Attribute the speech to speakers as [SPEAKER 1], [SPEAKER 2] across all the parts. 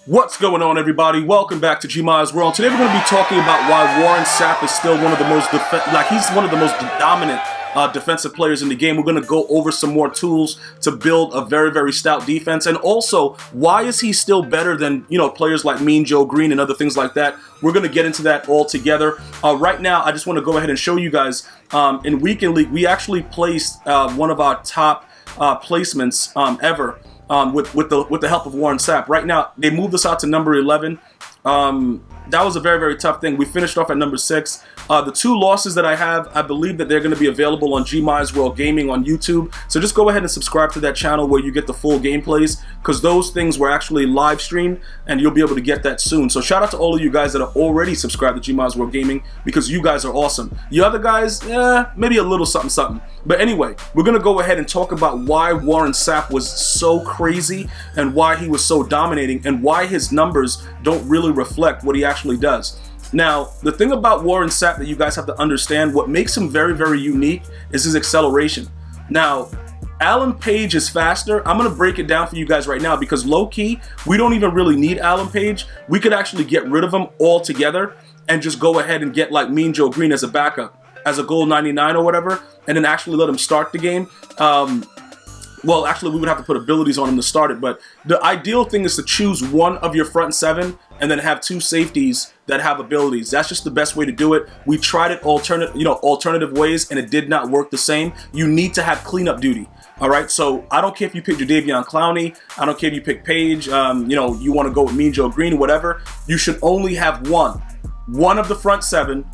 [SPEAKER 1] What's going on, everybody? Welcome back to GmiasWorld. Today we're going to be talking about why Warren Sapp is still one of the most he's one of the most dominant defensive players in the game. We're going to go over some more tools to build a very stout defense, and also why is he still better than players like Joe Greene and other things like that. We're going to get into that all together. Right now, I just want to go ahead and show you guys in Weekend League we actually placed one of our top placements ever. With the help of Warren Sapp. Right now, they moved us out to number 11. That was a very tough thing. We finished off at number 6. The two losses that I have, I believe that they're going to be available on GmiasWorld Gaming on YouTube. So just go ahead and subscribe to that channel where you get the full gameplays, because those things were actually live streamed, and you'll be able to get that soon. So shout out to all of you guys that are already subscribed to GmiasWorld Gaming, because you guys are awesome. The other guys, maybe a little something. But anyway, we're going to go ahead and talk about why Warren Sapp was so crazy and why he was so dominating and why his numbers don't really reflect what he actually does. Now, the thing about Warren Sapp that you guys have to understand, what makes him very unique is his acceleration. Now, Alan Page is faster. I'm going to break it down for you guys right now because low-key, we don't even really need Alan Page. We could actually get rid of him altogether and just go ahead and get like Joe Greene as a backup, as a goal 99 or whatever, and then actually let him start the game. Well, actually, we would have to put abilities on him to start it, but the ideal thing is to choose one of your front 7 and then have 2 safeties that have abilities. That's just the best way to do it. We tried it alternative ways, and it did not work the same. You need to have cleanup duty. All right, so I don't care if you pick Jadeveon Clowney. I don't care if you pick Page. You want to go with Joe Greene or whatever. You should only have one of the front 7,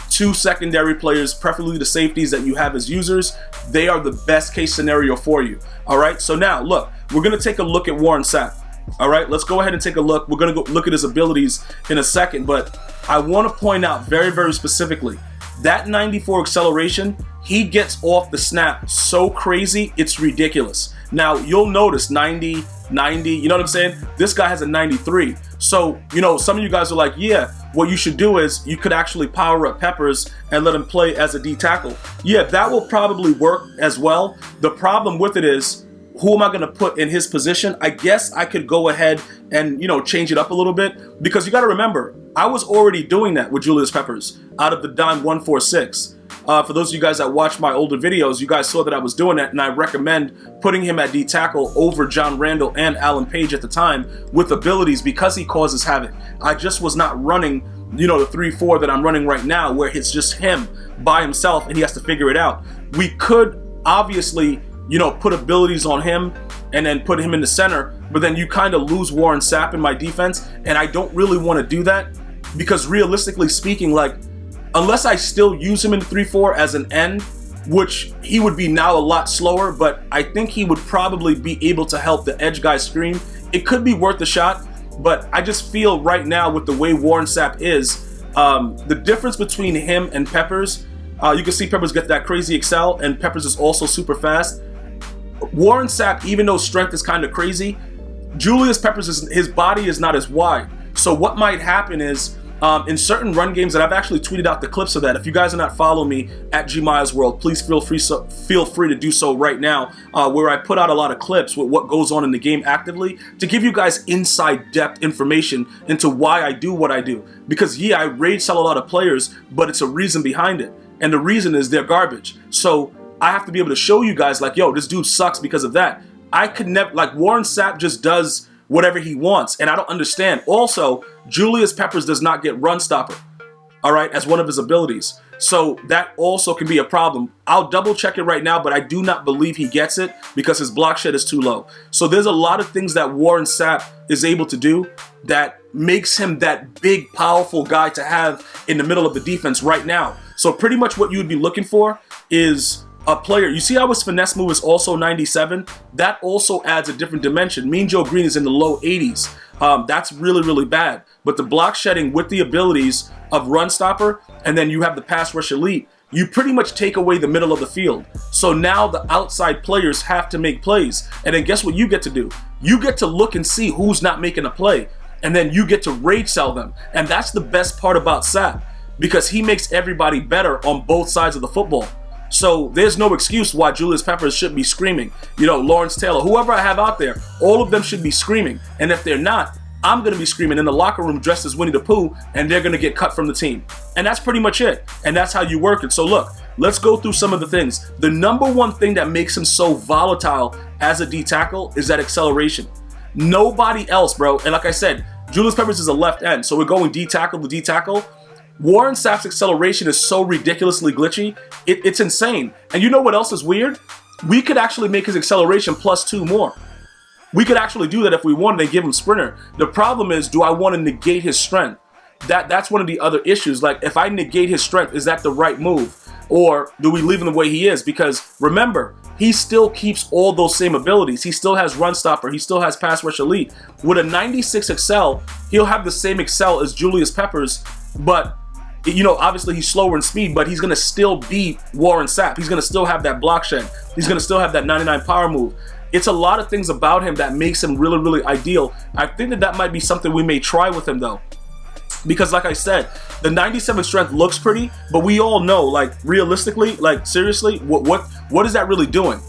[SPEAKER 1] 2 secondary players, preferably the safeties that you have as users. They are the best case scenario for you. All right, so now look, we're going to take a look at Warren Sapp. All right, let's go ahead and take a look. We're going to go look at his abilities in a second, but I want to point out very specifically that 94 acceleration, he gets off the snap so crazy, it's ridiculous. Now, you'll notice 90, you know what I'm saying? This guy has a 93. So, some of you guys are like, yeah, what you should do is you could actually power up Peppers and let him play as a D tackle. Yeah, that will probably work as well. The problem with it is, who am I going to put in his position? I guess I could go ahead and, change it up a little bit, because you got to remember, I was already doing that with Julius Peppers out of the dime 146. For those of you guys that watch my older videos, you guys saw that I was doing that, and I recommend putting him at D tackle over John Randall and Alan Page at the time with abilities, because he causes havoc. I just was not running, the 3-4 that I'm running right now, where it's just him by himself and he has to figure it out. We could obviously, put abilities on him and then put him in the center, but then you kind of lose Warren Sapp in my defense, and I don't really want to do that, because realistically speaking, like, unless I still use him in the 3-4 as an end, which he would be now a lot slower, but I think he would probably be able to help the edge guy screen. It could be worth a shot, but I just feel right now with the way Warren Sapp is, the difference between him and Peppers, you can see Peppers get that crazy excel, and Peppers is also super fast. Warren Sapp, even though strength is kind of crazy, Julius Peppers, his body is not as wide. So what might happen is, in certain run games, that I've actually tweeted out the clips of that. If you guys are not following me at GmiasWorld, please feel free to do so right now, where I put out a lot of clips with what goes on in the game actively to give you guys inside depth information into why I do what I do. Because yeah, I rage sell a lot of players, but it's a reason behind it. And the reason is they're garbage. So I have to be able to show you guys like, yo, this dude sucks because of that. I could never, like, Warren Sapp just does whatever he wants, and I don't understand. Also, Julius Peppers does not get run stopper, all right, as one of his abilities. So that also can be a problem. I'll double check it right now, but I do not believe he gets it because his block shed is too low. So there's a lot of things that Warren Sapp is able to do that makes him that big, powerful guy to have in the middle of the defense right now. So pretty much what you would be looking for is a player. You see how his finesse move is also 97? That also adds a different dimension. Joe Greene is in the low 80s. That's really bad. But the block shedding with the abilities of run stopper, and then you have the pass rush elite, you pretty much take away the middle of the field. So now the outside players have to make plays. And then guess what you get to do? You get to look and see who's not making a play. And then you get to rage sell them. And that's the best part about Sapp, because he makes everybody better on both sides of the football. So there's no excuse why Julius Peppers should be screaming. Lawrence Taylor, whoever I have out there, all of them should be screaming. And if they're not, I'm going to be screaming in the locker room dressed as Winnie the Pooh, and they're going to get cut from the team. And that's pretty much it. And that's how you work it. So look, let's go through some of the things. The number one thing that makes him so volatile as a D tackle is that acceleration. Nobody else, bro. And like I said, Julius Peppers is a left end, so we're going D tackle to D tackle. Warren Sapp's acceleration is so ridiculously glitchy. It's insane. And you know what else is weird? We could actually make his acceleration +2 more. We could actually do that if we wanted to give him sprinter. The problem is, do I want to negate his strength? That's one of the other issues. Like, if I negate his strength, is that the right move? Or do we leave him the way he is? Because remember, he still keeps all those same abilities. He still has run stopper. He still has pass rush elite. With a 96 excel, he'll have the same excel as Julius Peppers, but you know, obviously he's slower in speed, but he's going to still beat Warren Sapp. He's going to still have that block shed. He's going to still have that 99 power move. It's a lot of things about him that makes him really, really ideal. I think that might be something we may try with him, though. Because like I said, the 97 strength looks pretty, but we all know, like, realistically, like, seriously, what is that really doing?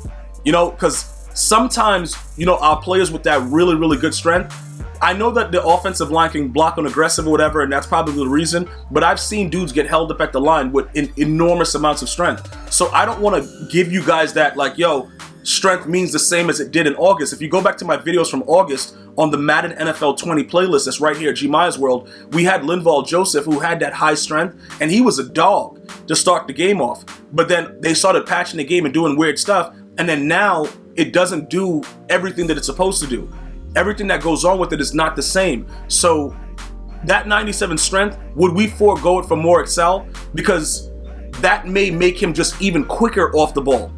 [SPEAKER 1] You know, because sometimes, you know, our players with that really, really good strength, I know that the offensive line can block on aggressive or whatever, and that's probably the reason, but I've seen dudes get held up at the line with enormous amounts of strength. So I don't want to give you guys that, like, yo, strength means the same as it did in August. If you go back to my videos from August on the Madden NFL 20 playlist that's right here, GmiasWorld, we had Linval Joseph, who had that high strength, and he was a dog to start the game off. But then they started patching the game and doing weird stuff, and then now it doesn't do everything that it's supposed to do. Everything that goes on with it is not the same. So that 97 strength, would we forego it for more excel? Because that may make him just even quicker off the ball.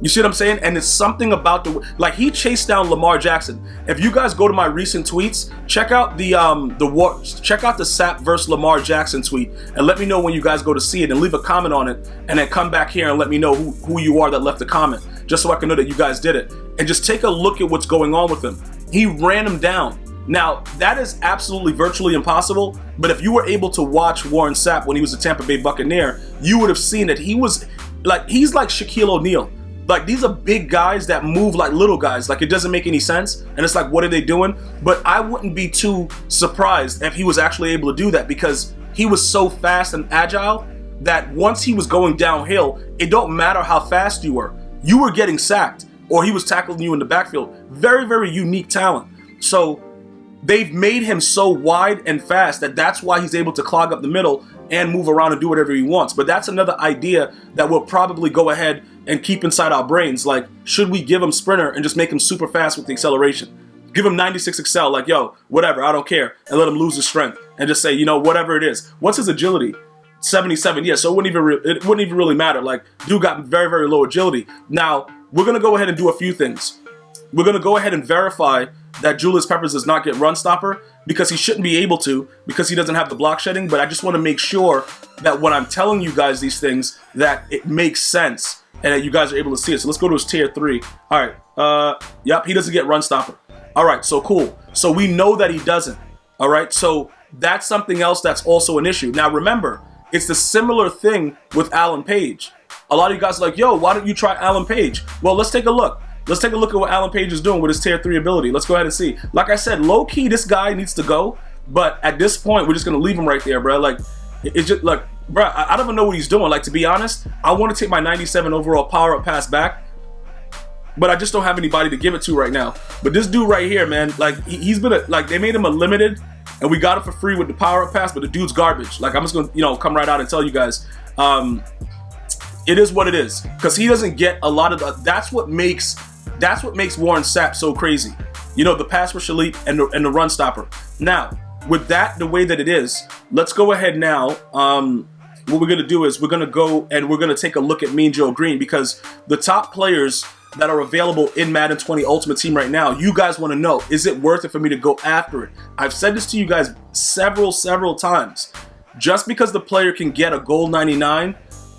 [SPEAKER 1] You see what I'm saying? And it's something about like, he chased down Lamar Jackson. If you guys go to my recent tweets, check out the Sapp versus Lamar Jackson tweet, and let me know when you guys go to see it, and leave a comment on it, and then come back here and let me know who you are that left the comment, just so I can know that you guys did it. And just take a look at what's going on with him. He ran him down. Now, that is absolutely virtually impossible, but if you were able to watch Warren Sapp when he was a Tampa Bay Buccaneer, you would have seen that he's like Shaquille O'Neal. Like, these are big guys that move like little guys. Like, it doesn't make any sense. And it's like, what are they doing? But I wouldn't be too surprised if he was actually able to do that, because he was so fast and agile that once he was going downhill, it don't matter how fast you were getting sacked, or he was tackling you in the backfield. Very, very unique talent. So they've made him so wide and fast that's why he's able to clog up the middle and move around and do whatever he wants. But that's another idea that we'll probably go ahead and keep inside our brains. Like, should we give him sprinter and just make him super fast with the acceleration? Give him 96 excel, like, yo, whatever, I don't care, and let him lose his strength, and just say, you know, whatever it is. What's his agility? 77. Yeah, so it wouldn't even really matter. Like, dude got very, very low agility. Now, we're going to go ahead and do a few things. We're going to go ahead and verify that Julius Peppers does not get run stopper, because he shouldn't be able to, because he doesn't have the block shedding. But I just want to make sure that when I'm telling you guys these things, that it makes sense and that you guys are able to see it. So let's go to his tier 3. All right. Yep, he doesn't get run stopper. All right, so cool. So we know that he doesn't. All right, so that's something else that's also an issue. Now remember, it's the similar thing with Alan Page. A lot of you guys are like, yo, why don't you try Alan Page? Well, let's take a look. Let's take a look at what Alan Page is doing with his tier 3 ability. Let's go ahead and see. Like I said, low-key, this guy needs to go. But at this point, we're just going to leave him right there, bro. Like, it's just, like, bro, I don't even know what he's doing. Like, to be honest, I want to take my 97 overall power-up pass back, but I just don't have anybody to give it to right now. But this dude right here, man, like, he's been, like, they made him a limited, and we got it for free with the power-up pass, but the dude's garbage. Like, I'm just going to, you know, come right out and tell you guys. It is what it is, because he doesn't get a lot of the, that's what makes Warren Sapp so crazy. You know, the pass rush elite and the run stopper. Now, with that, the way that it is, let's go ahead now. What we're going to do is we're going to go and we're going to take a look at me and Joe Greene, because the top players that are available in Madden 20 Ultimate Team right now, you guys want to know, is it worth it for me to go after it? I've said this to you guys several times. Just because the player can get a gold 99,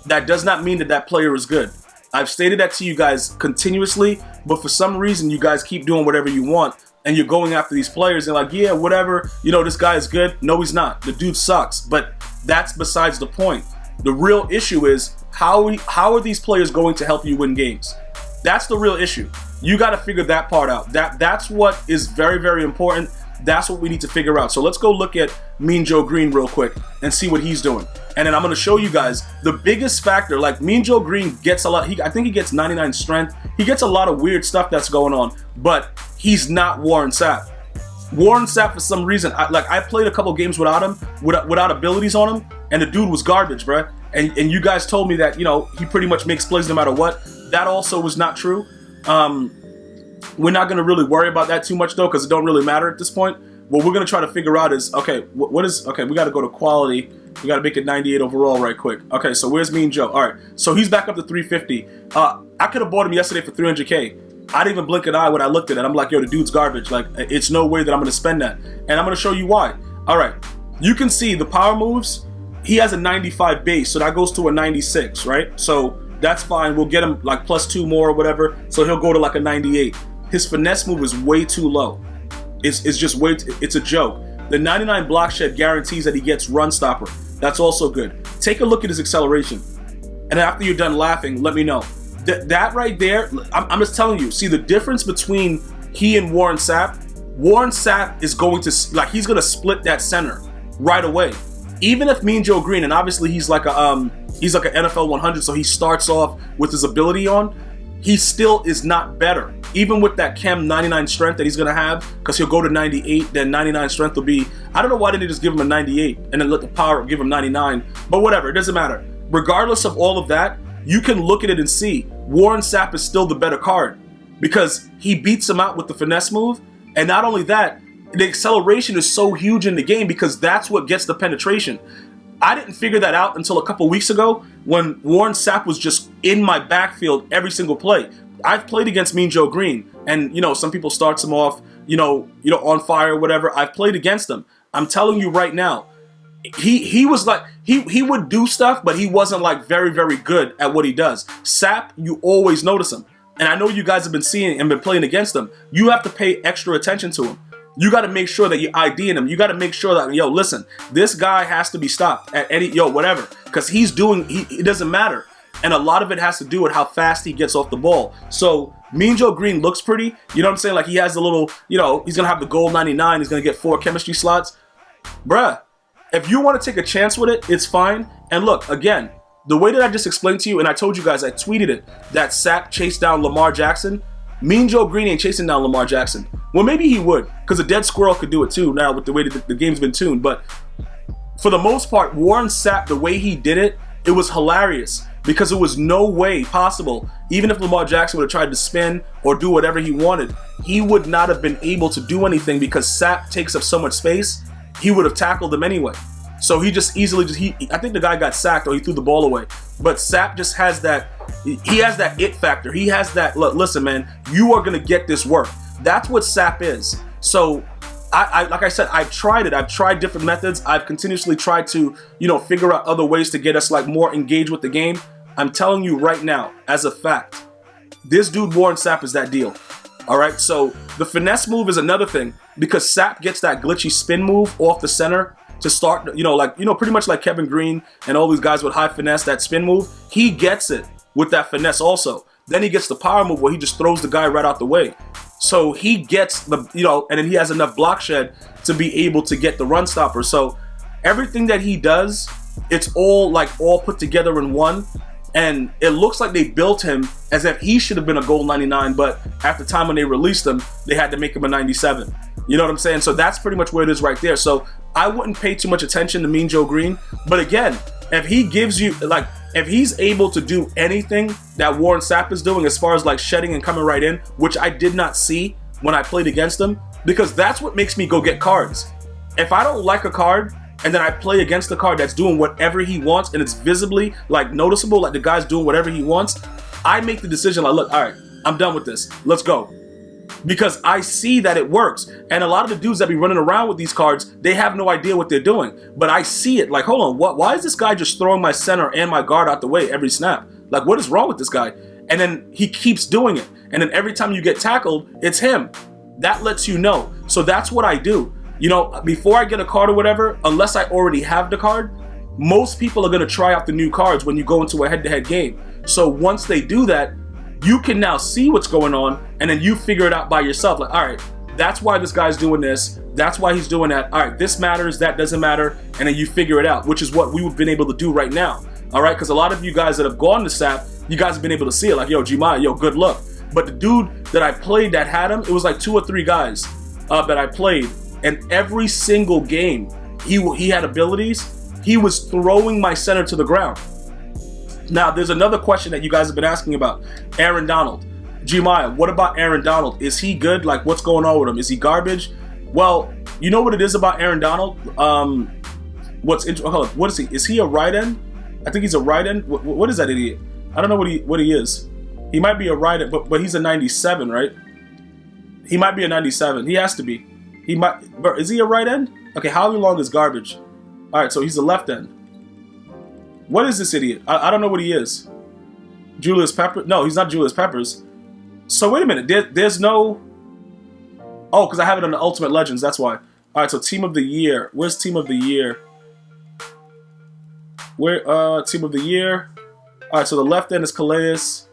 [SPEAKER 1] that does not mean that that player is good. I've stated that to you guys continuously, but for some reason you guys keep doing whatever you want and you're going after these players and like, yeah, whatever, you know, this guy is good. No, he's not. The dude sucks. But that's besides the point. The real issue is how are these players going to help you win games? That's the real issue. You got to figure that part out. That's what is very, very important. That's what we need to figure out. So let's go look at Mean Joe Greene real quick and see what he's doing. And then I'm going to show you guys the biggest factor. Like, Mean Joe Greene gets a lot. I think he gets 99 strength. He gets a lot of weird stuff that's going on, but he's not Warren Sapp. Warren Sapp, for some reason, I played a couple games without him, without abilities on him, and the dude was garbage, bruh. And you guys told me that, you know, he pretty much makes plays no matter what. That also was not true. We're not going to really worry about that too much, though, because it don't really matter at this point. What we're going to try to figure out is, okay, okay, we got to go to quality. We got to make it 98 overall right quick. Okay, so where's Mean Joe? All right, so he's back up to 350. I could have bought him yesterday for 300K. I didn't even blink an eye when I looked at it. I'm like, yo, the dude's garbage. Like, it's no way that I'm going to spend that. And I'm going to show you why. All right, you can see the power moves. He has a 95 base, so that goes to a 96, right? So that's fine. We'll get him like +2 more or whatever. So he'll go to like a 98. His finesse move is way too low. It's just it's a joke. The 99 block shed guarantees that he gets run stopper. That's also good. Take a look at his acceleration. And after you're done laughing, let me know. That right there, I'm just telling you, see the difference between he and Warren Sapp? Warren Sapp is going to, like, he's going to split that center right away. Even if Mean Joe Greene, and obviously he's like an NFL 100, so he starts off with his ability on, he still is not better. Even with that Chem 99 strength that he's going to have, because he'll go to 98, then 99 strength will be, I don't know why didn't they just give him a 98 and then let the power give him 99, but whatever, it doesn't matter. Regardless of all of that, you can look at it and see Warren Sapp is still the better card because he beats him out with the finesse move, and not only that, the acceleration is so huge in the game because that's what gets the penetration. I didn't figure that out until a couple weeks ago when Warren Sapp was just in my backfield every single play. I've played against Mean Joe Greene, and you know, some people starts him off, you know, on fire or whatever. I've played against him. I'm telling you right now, he was like he would do stuff, but he wasn't like very, very good at what he does. Sapp, you always notice him, and I know you guys have been seeing and been playing against him. You have to pay extra attention to him. You got to make sure that you're IDing him. You got to make sure that, yo, listen, this guy has to be stopped at any, whatever, because he's doing, it doesn't matter. And a lot of it has to do with how fast he gets off the ball. So Mean Joe Greene looks pretty, you know what I'm saying? Like, he has a little, you know, he's going to have the gold 99. He's going to get 4 chemistry slots. Bruh, if you want to take a chance with it, it's fine. And look, again, the way that I just explained to you, and I told you guys, I tweeted it, that Sapp chased down Lamar Jackson. Mean Joe Greene ain't chasing down Lamar Jackson. Well, maybe he would, because a dead squirrel could do it too now with the way that the game's been tuned. But for the most part, Warren Sapp, the way he did it, it was hilarious because it was no way possible. Even if Lamar Jackson would have tried to spin or do whatever he wanted, he would not have been able to do anything because Sapp takes up so much space. He would have tackled him anyway. So he just easily I think the guy got sacked or he threw the ball away. But Sapp just has that, he has that it factor. He has that, look, listen, man, you are going to get this work. That's what Sapp is. So I like I said, I've tried it. I've tried different methods. I've continuously tried to, you know, figure out other ways to get us like more engaged with the game. I'm telling you right now, as a fact, this dude Warren Sapp is that deal. All right. So the finesse move is another thing because Sapp gets that glitchy spin move off the center to start, you know, like, you know, pretty much like Kevin Greene and all these guys with high finesse, that spin move. He gets it with that finesse also. Then he gets the power move where he just throws the guy right out the way. So he gets the, you know, and then he has enough block shed to be able to get the run stopper. So everything that he does, it's all put together in one. And it looks like they built him as if he should have been a gold 99, but at the time when they released him, they had to make him a 97. You know what I'm saying? So that's pretty much where it is right there. So I wouldn't pay too much attention to Mean Joe Greene. But again, if he gives you, like, if he's able to do anything that Warren Sapp is doing as far as like shedding and coming right in, which I did not see when I played against him, because that's what makes me go get cards. If I don't like a card and then I play against the card that's doing whatever he wants and it's visibly like noticeable, like the guy's doing whatever he wants, I make the decision like, look, all right, I'm done with this. Let's go. Because I see that it works. And a lot of the dudes that be running around with these cards, they have no idea what they're doing. But I see it. Like, hold on, why is this guy just throwing my center and my guard out the way every snap? Like, what is wrong with this guy? And then he keeps doing it. And then every time you get tackled, it's him. That lets you know. So that's what I do. You know, before I get a card or whatever, unless I already have the card, most people are going to try out the new cards when you go into a head-to-head game. So once they do that, you can now see what's going on, and then you figure it out by yourself. Like, all right, that's why this guy's doing this. That's why he's doing that. All right, this matters, that doesn't matter, and then you figure it out, which is what we've been able to do right now. All right, because a lot of you guys that have gone to Sapp, you guys have been able to see it. Like, yo, Gmia, yo, good luck. But the dude that I played that had him, it was like 2 or 3 guys that I played, and every single game he had abilities. He was throwing my center to the ground. Now, there's another question that you guys have been asking about. Aaron Donald. Gmia, what about Aaron Donald? Is he good? Like, what's going on with him? Is he garbage? Well, you know what it is about Aaron Donald? What is he? Is he a right end? I think he's a right end. What is that idiot? I don't know what he is. He might be a right end, but he's a 97, right? He might be a 97. He has to be. He might. Is he a right end? Okay, how long is garbage? All right, so he's a left end. What is this idiot? I don't know what he is. Julius Peppers? No, he's not Julius Peppers. So wait a minute. There's no. Oh, because I have it on the Ultimate Legends. That's why. All right, so Team of the Year. Where's Team of the Year? Where Team of the Year? All right, so the left end is Calais.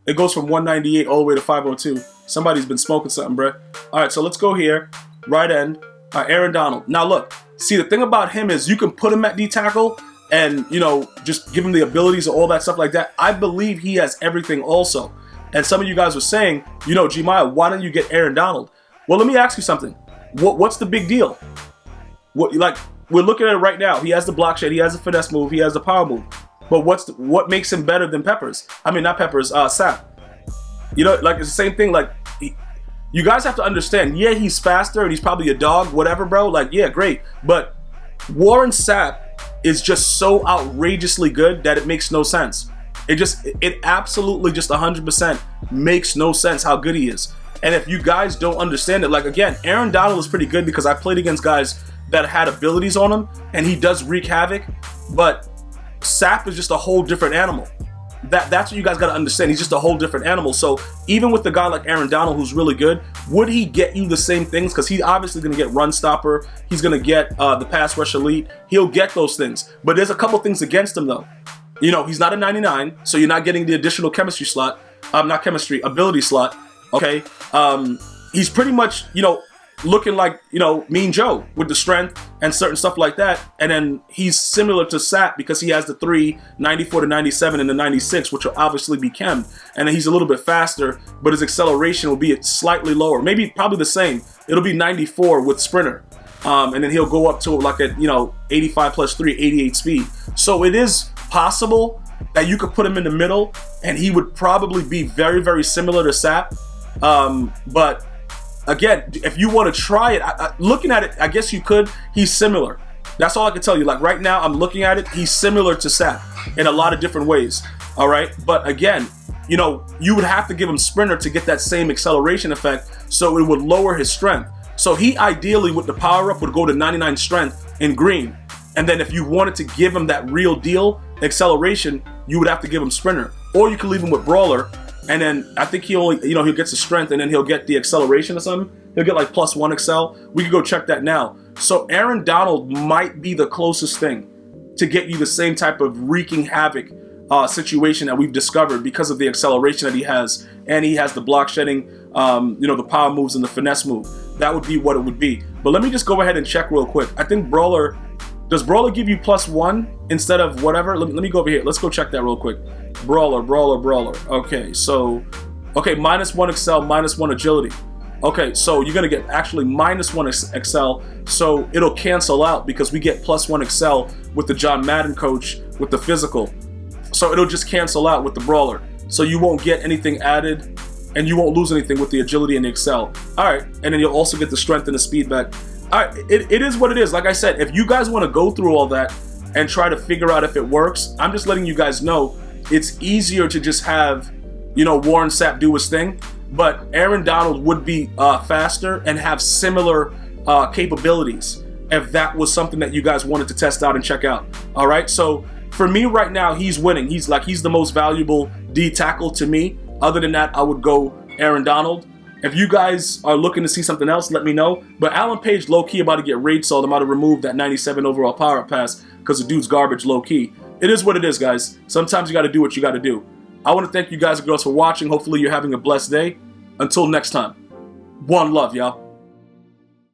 [SPEAKER 1] It goes from 198 all the way to 502. Somebody's been smoking something, bruh. All right, so let's go here. Right end. All right, Aaron Donald. Now look, see, the thing about him is you can put him at D tackle and, you know, just give him the abilities and all that stuff like that. I believe he has everything also. And some of you guys were saying, you know, Gmia, why don't you get Aaron Donald? Well, let me ask you something. What's the big deal? We're looking at it right now. He has the block shed. He has the finesse move. He has the power move. But what makes him better than Peppers? I mean, not Peppers, Sapp. You know, like, it's the same thing. Like, you guys have to understand, yeah, he's faster and he's probably a dog, whatever, bro. Like, yeah, great. But Warren Sapp is just so outrageously good that it makes no sense. It absolutely just 100% makes no sense how good he is. And if you guys don't understand it, like, again, Aaron Donald is pretty good because I played against guys that had abilities on him and he does wreak havoc. But Sapp is just a whole different animal. That's what you guys got to understand. He's just a whole different animal. So even with the guy like Aaron Donald, who's really good, would he get you the same things? Because he's obviously going to get run stopper. He's going to get the pass rush elite. He'll get those things. But there's a couple things against him, though. You know, he's not a 99, so you're not getting the additional chemistry slot. Ability slot. Okay. He's pretty much, you know, looking like, you know, Mean Joe with the strength and certain stuff like that. And then he's similar to Sapp because he has the 3, 94 to 97 and the 96, which will obviously be chem. And then he's a little bit faster, but his acceleration will be slightly lower. Probably the same. It'll be 94 with sprinter. And then he'll go up to like a, you know, 85 plus 3, 88 speed. So it is possible that you could put him in the middle and he would probably be very, very similar to Sapp. But again, if you want to try it, looking at it, I guess you could. He's similar. That's all I can tell you. Like right now, I'm looking at it. He's similar to Sapp in a lot of different ways. All right. But again, you know, you would have to give him sprinter to get that same acceleration effect. So it would lower his strength. So he ideally with the power up would go to 99 strength in green. And then if you wanted to give him that real deal acceleration, you would have to give him sprinter. Or you could leave him with brawler. And then I think he only, you know, he'll get the strength and then he'll get the acceleration or something. He'll get like +1 excel. We could go check that now. So Aaron Donald might be the closest thing to get you the same type of wreaking havoc situation that we've discovered because of the acceleration that he has. And he has the block shedding, you know, the power moves and the finesse move. That would be what it would be. But let me just go ahead and check real quick. I think Brawler, does Brawler give you +1 instead of whatever? Let me go over here. Let's go check that real quick. Brawler. Okay, so, okay, -1 excel, -1 agility. Okay, so you're gonna get actually -1 excel, so it'll cancel out because we get +1 excel with the John Madden coach with the physical. So it'll just cancel out with the Brawler. So you won't get anything added and you won't lose anything with the agility and the excel. All right, and then you'll also get the strength and the speed back. All right, it is what it is. Like I said, if you guys wanna go through all that and try to figure out if it works, I'm just letting you guys know it's easier to just have, you know, Warren Sapp do his thing, but Aaron Donald would be faster and have similar capabilities if that was something that you guys wanted to test out and check out. All right, so for me right now, he's winning. He's the most valuable D tackle to me. Other than that, I would go Aaron Donald. If you guys are looking to see something else, let me know. But Alan Page, low-key, about to get raid sold. I'm about to remove that 97 overall power pass because the dude's garbage, low-key. It is what it is, guys. Sometimes you got to do what you got to do. I want to thank you guys and girls for watching. Hopefully you're having a blessed day. Until next time, one love, y'all.